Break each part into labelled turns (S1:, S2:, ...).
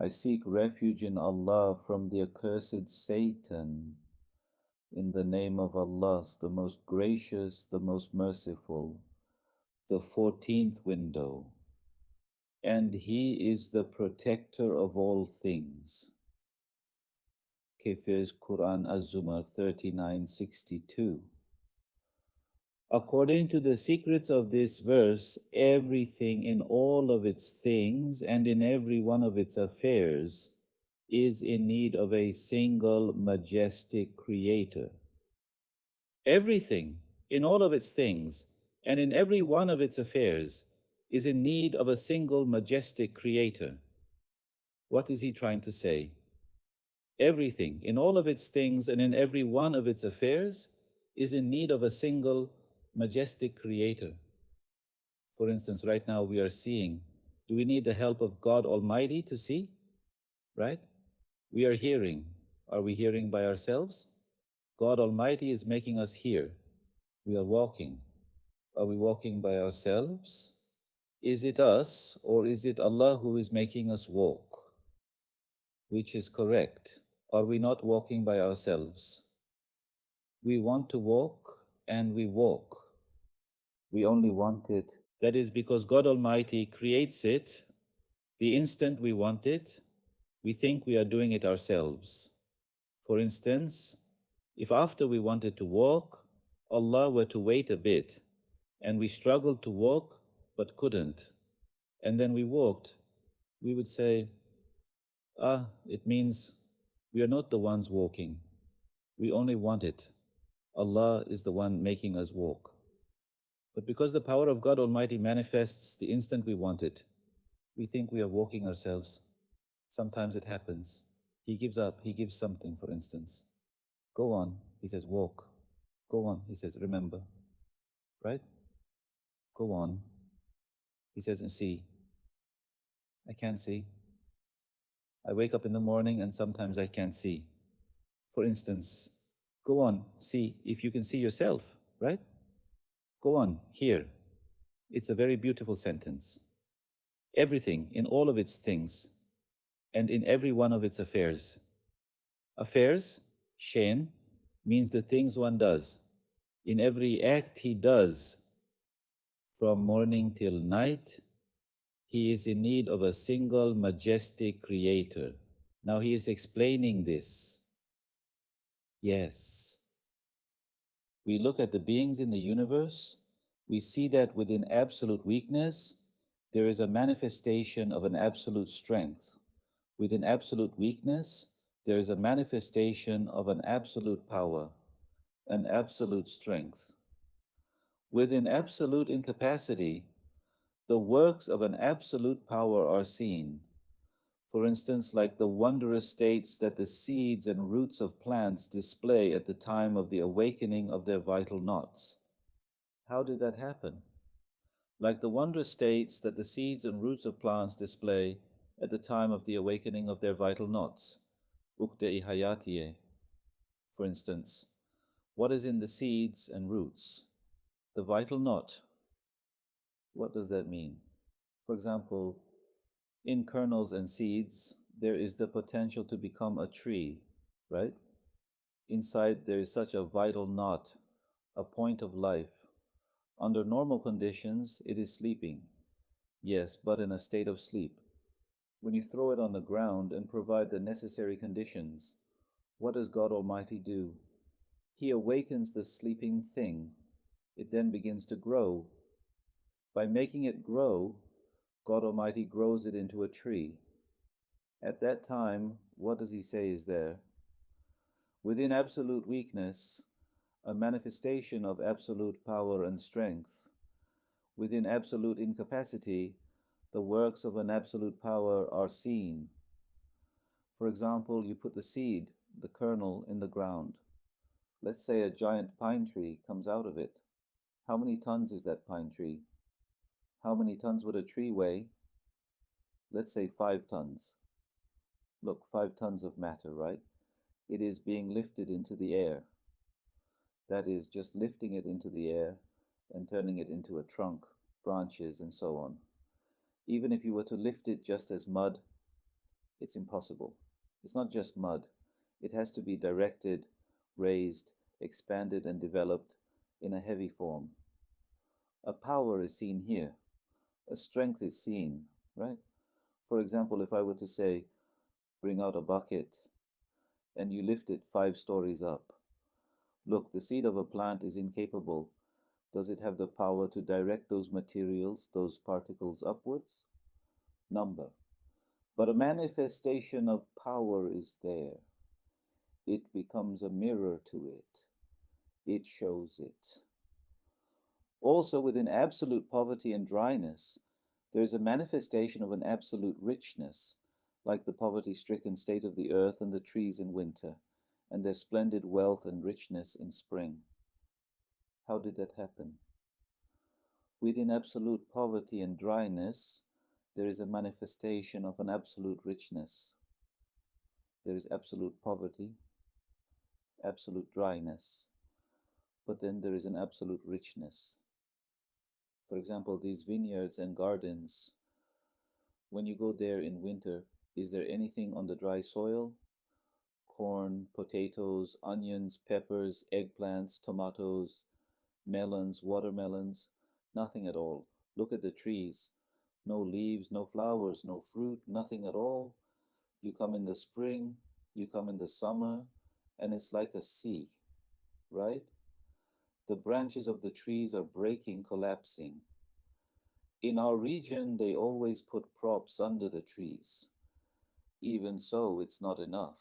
S1: I seek refuge in Allah from the accursed Satan. In the name of Allah, the most gracious, the most merciful. The 14th window. And He is the protector of all things. Kafir's Qur'an Az-Zumar 39:62. According to the secrets of this verse, everything in all of its things and in every one of its affairs is in need of a single majestic creator. Everything in all of its things and in every one of its affairs is in need of a single majestic creator. What is he trying to say? Everything in all of its things and in every one of its affairs is in need of a single majestic creator. For instance, right now we are seeing. Do we need the help of God Almighty to see? Right? We are hearing. Are we hearing by ourselves? God Almighty is making us hear. We are walking. Are we walking by ourselves? Is it us or is it Allah who is making us walk? Which is correct? Are we not walking by ourselves? We want to walk and we walk. We only want it. That is because God Almighty creates it. The instant we want it, we think we are doing it ourselves. For instance, if after we wanted to walk, Allah were to wait a bit, and we struggled to walk but couldn't, and then we walked, we would say, it means we are not the ones walking. We only want it. Allah is the one making us walk. But because the power of God Almighty manifests the instant we want it, we think we are walking ourselves. Sometimes it happens. He gives up. He gives something, for instance. Go on. He says, walk. Go on. He says, remember. Right? Go on. He says, and see. I can't see. I wake up in the morning and sometimes I can't see. For instance, go on, see if you can see yourself, right? Go on, here. It's a very beautiful sentence. Everything in all of its things and in every one of its affairs. Affairs, shein, means the things one does. In every act he does, from morning till night, he is in need of a single majestic creator. Now he is explaining this. Yes. We look at the beings in the universe, we see that within absolute weakness, there is a manifestation of an absolute strength. Within absolute weakness, there is a manifestation of an absolute power, an absolute strength. Within absolute incapacity, the works of an absolute power are seen. For instance, like the wondrous states that the seeds and roots of plants display at the time of the awakening of their vital knots. How did that happen? Like the wondrous states that the seeds and roots of plants display at the time of the awakening of their vital knots. Ukde-i hayatiye. For instance, what is in the seeds and roots? The vital knot. What does that mean? For example, in kernels and seeds, there is the potential to become a tree, right? Inside there is such a vital knot, a point of life. Under normal conditions, it is sleeping. Yes, but in a state of sleep. When you throw it on the ground and provide the necessary conditions, what does God Almighty do? He awakens the sleeping thing. It then begins to grow. By making it grow, God Almighty grows it into a tree. At that time, what does He say is there? Within absolute weakness, a manifestation of absolute power and strength. Within absolute incapacity, the works of an absolute power are seen. For example, you put the seed, the kernel, in the ground. Let's say a giant pine tree comes out of it. How many tons is that pine tree? How many tons would a tree weigh? Let's say 5 tons. Look, 5 tons of matter, right? It is being lifted into the air. That is, just lifting it into the air and turning it into a trunk, branches, and so on. Even if you were to lift it just as mud, It's impossible. It's not just mud. It has to be directed, raised, expanded, and developed in a heavy form. A power is seen here. A strength is seen, right? For example, if I were to say, bring out a bucket, and you lift it 5 stories up. Look, the seed of a plant is incapable. Does it have the power to direct those materials, those particles upwards? Number. But a manifestation of power is there. It becomes a mirror to it. It shows it. Also, within absolute poverty and dryness, there is a manifestation of an absolute richness, like the poverty-stricken state of the earth and the trees in winter, and their splendid wealth and richness in spring. How did that happen? Within absolute poverty and dryness, there is a manifestation of an absolute richness. There is absolute poverty, absolute dryness, but then there is an absolute richness. For example, these vineyards and gardens, when you go there in winter, is there anything on the dry soil? Corn, potatoes, onions, peppers, eggplants, tomatoes, melons, watermelons, nothing at all. Look at the trees. No leaves, no flowers, no fruit, nothing at all. You come in the spring, you come in the summer, and it's like a sea, right? The branches of the trees are breaking, collapsing. In our region, they always put props under the trees. Even so, it's not enough.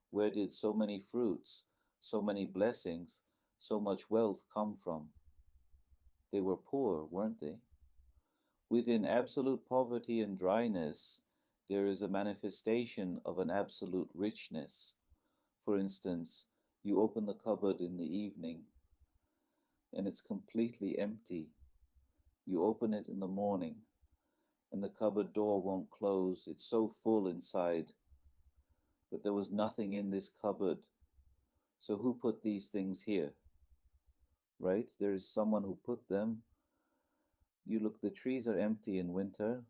S1: Where did so many fruits, so many blessings, so much wealth come from? They were poor, weren't they? Within absolute poverty and dryness, there is a manifestation of an absolute richness. For instance, you open the cupboard in the evening, and it's completely empty. You open it in the morning, and the cupboard door won't close. It's so full inside. But there was nothing in this cupboard. So who put these things here? Right? There is someone who put them. You look, the trees are empty in winter.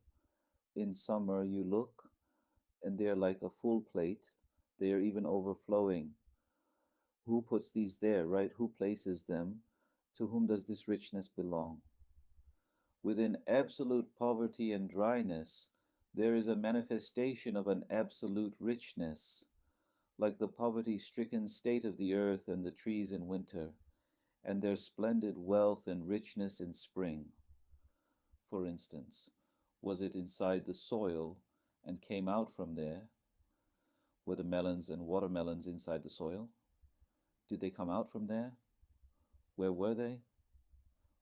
S1: In summer, you look, and they're like a full plate. They are even overflowing. Who puts these there, right? Who places them? To whom does this richness belong? Within absolute poverty and dryness, there is a manifestation of an absolute richness, like the poverty-stricken state of the earth and the trees in winter, and their splendid wealth and richness in spring. For instance, was it inside the soil and came out from there? Were the melons and watermelons inside the soil? Did they come out from there? Where were they?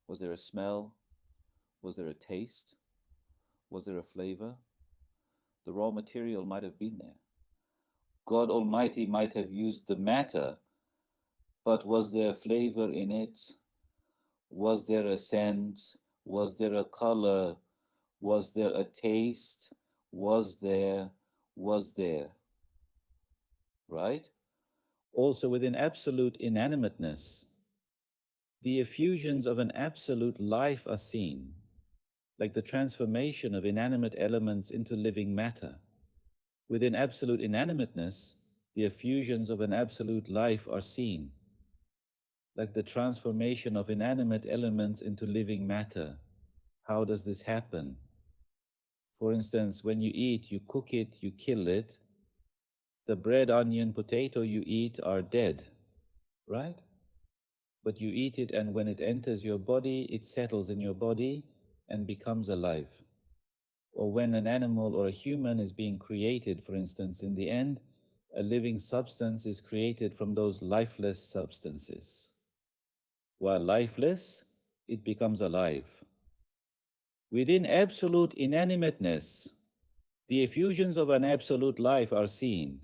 S1: Was there a smell? Was there a taste? Was there a flavor? The raw material might have been there. God Almighty might have used the matter, but was there flavor in it? Was there a scent? Was there a color? Was there a taste? Was there? Right? Also within absolute inanimateness, the effusions of an absolute life are seen, like the transformation of inanimate elements into living matter. Within absolute inanimateness, the effusions of an absolute life are seen, like the transformation of inanimate elements into living matter. How does this happen? For instance, when you eat, you cook it, you kill it. The bread, onion, potato you eat are dead, right? But you eat it, and when it enters your body, it settles in your body and becomes alive. Or when an animal or a human is being created, for instance, in the end, a living substance is created from those lifeless substances. While lifeless, it becomes alive. Within absolute inanimateness, the effusions of an absolute life are seen,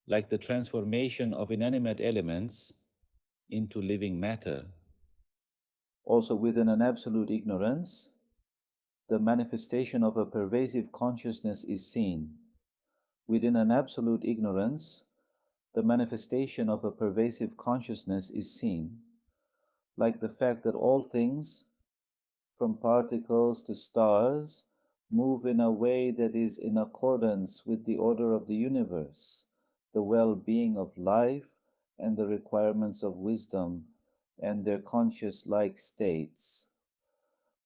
S1: like the transformation of inanimate elements into living matter. Also within an absolute ignorance, the manifestation of a pervasive consciousness is seen. Within an absolute ignorance, the manifestation of a pervasive consciousness is seen, like the fact that all things, from particles to stars, Move in a way that is in accordance with the order of the universe, the well-being of life, and the requirements of wisdom and their conscious-like states.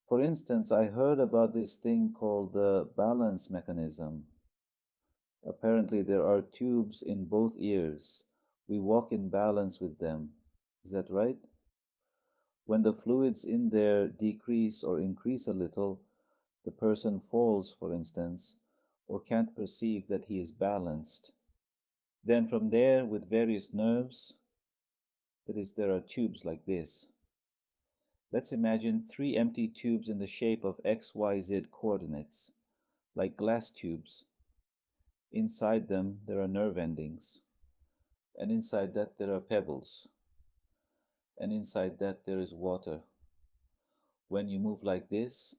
S1: For instance, I heard about this thing called the balance mechanism. Apparently, there are tubes in both ears. We walk in balance with them. Is that right? When the fluids in there decrease or increase a little, the person falls, for instance, or can't perceive that he is balanced. Then from there, with various nerves, that is, there are tubes like this. Let's imagine 3 empty tubes in the shape of X, Y, Z coordinates, like glass tubes. Inside them, there are nerve endings, and inside that there are pebbles, and inside that there is water. When you move like this,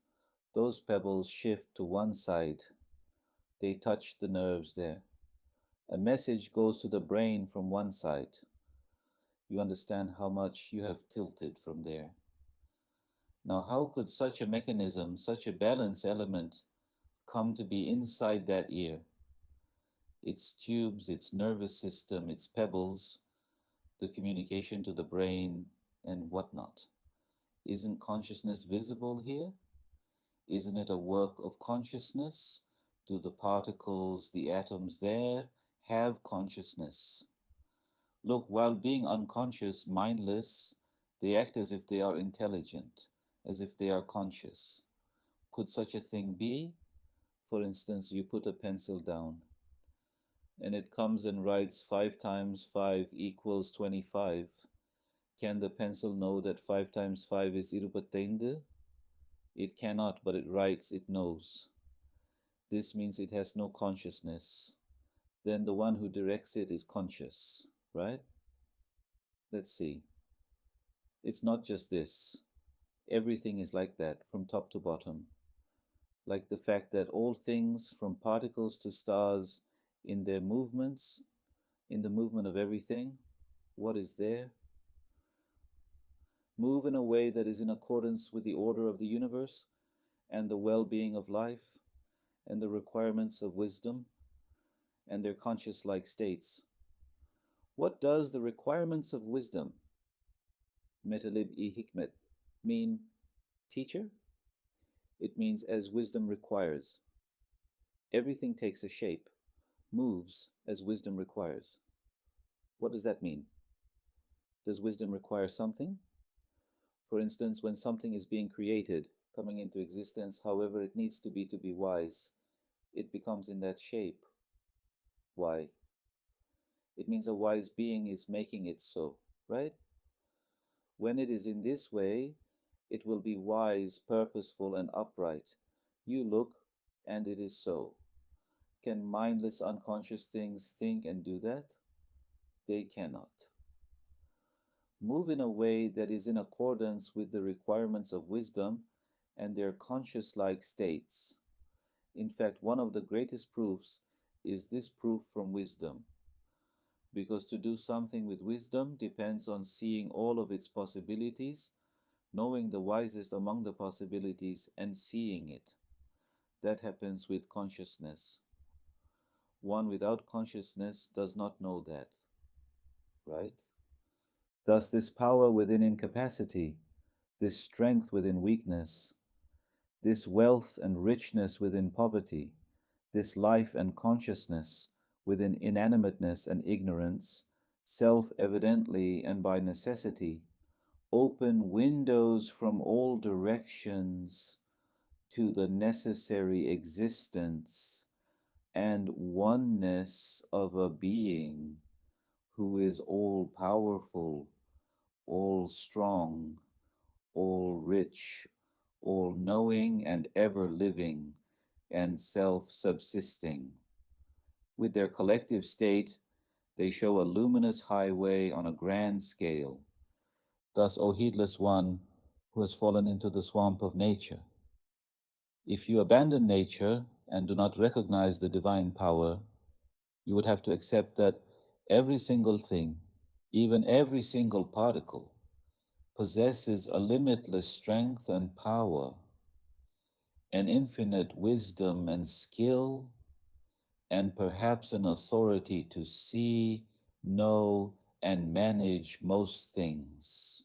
S1: those pebbles shift to one side. They touch the nerves there. A message goes to the brain from one side. You understand how much you have tilted from there. Now, how could such a mechanism, such a balance element, come to be inside that ear? Its tubes, its nervous system, its pebbles, the communication to the brain, and whatnot. Isn't consciousness visible here? Isn't it a work of consciousness? Do the particles, the atoms there, have consciousness? Look, while being unconscious, mindless, they act as if they are intelligent, as if they are conscious. Could such a thing be? For instance, you put a pencil down, and it comes and writes 5 times 5 equals 25. Can the pencil know that 5 times 5 is 25? It cannot, but it writes, it knows. This means it has no consciousness. Then the one who directs it is conscious, right? Let's see. It's not just this. Everything is like that, from top to bottom. Like the fact that all things, from particles to stars, in their movements, in the movement of everything, what is there? Move in a way that is in accordance with the order of the universe and the well-being of life and the requirements of wisdom and their conscious-like states. What does the requirements of wisdom, metalib-i hikmet, mean? Teacher? It means as wisdom requires. Everything takes a shape, moves as wisdom requires. What does that mean? Does wisdom require something? For instance, when something is being created, coming into existence, however it needs to be wise, it becomes in that shape. Why? It means a wise being is making it so, right? When it is in this way, it will be wise, purposeful, and upright. You look, and it is so. Can mindless, unconscious things think and do that? They cannot. Move in a way that is in accordance with the requirements of wisdom and their conscious-like states. In fact, one of the greatest proofs is this proof from wisdom. Because to do something with wisdom depends on seeing all of its possibilities, knowing the wisest among the possibilities, and seeing it. That happens with consciousness. One without consciousness does not know that, right? Thus, this power within incapacity, this strength within weakness, this wealth and richness within poverty, this life and consciousness within inanimateness and ignorance, self-evidently and by necessity, open windows from all directions to the necessary existence and oneness of a being who is all-powerful, all-strong, all-rich, all-knowing, and ever-living, and self-subsisting. With their collective state, they show a luminous highway on a grand scale. Thus, O heedless one who has fallen into the swamp of nature, if you abandon nature and do not recognize the divine power, you would have to accept that every single thing, even every single particle, possesses a limitless strength and power. an infinite wisdom and skill, and perhaps an authority to see, know, and manage most things.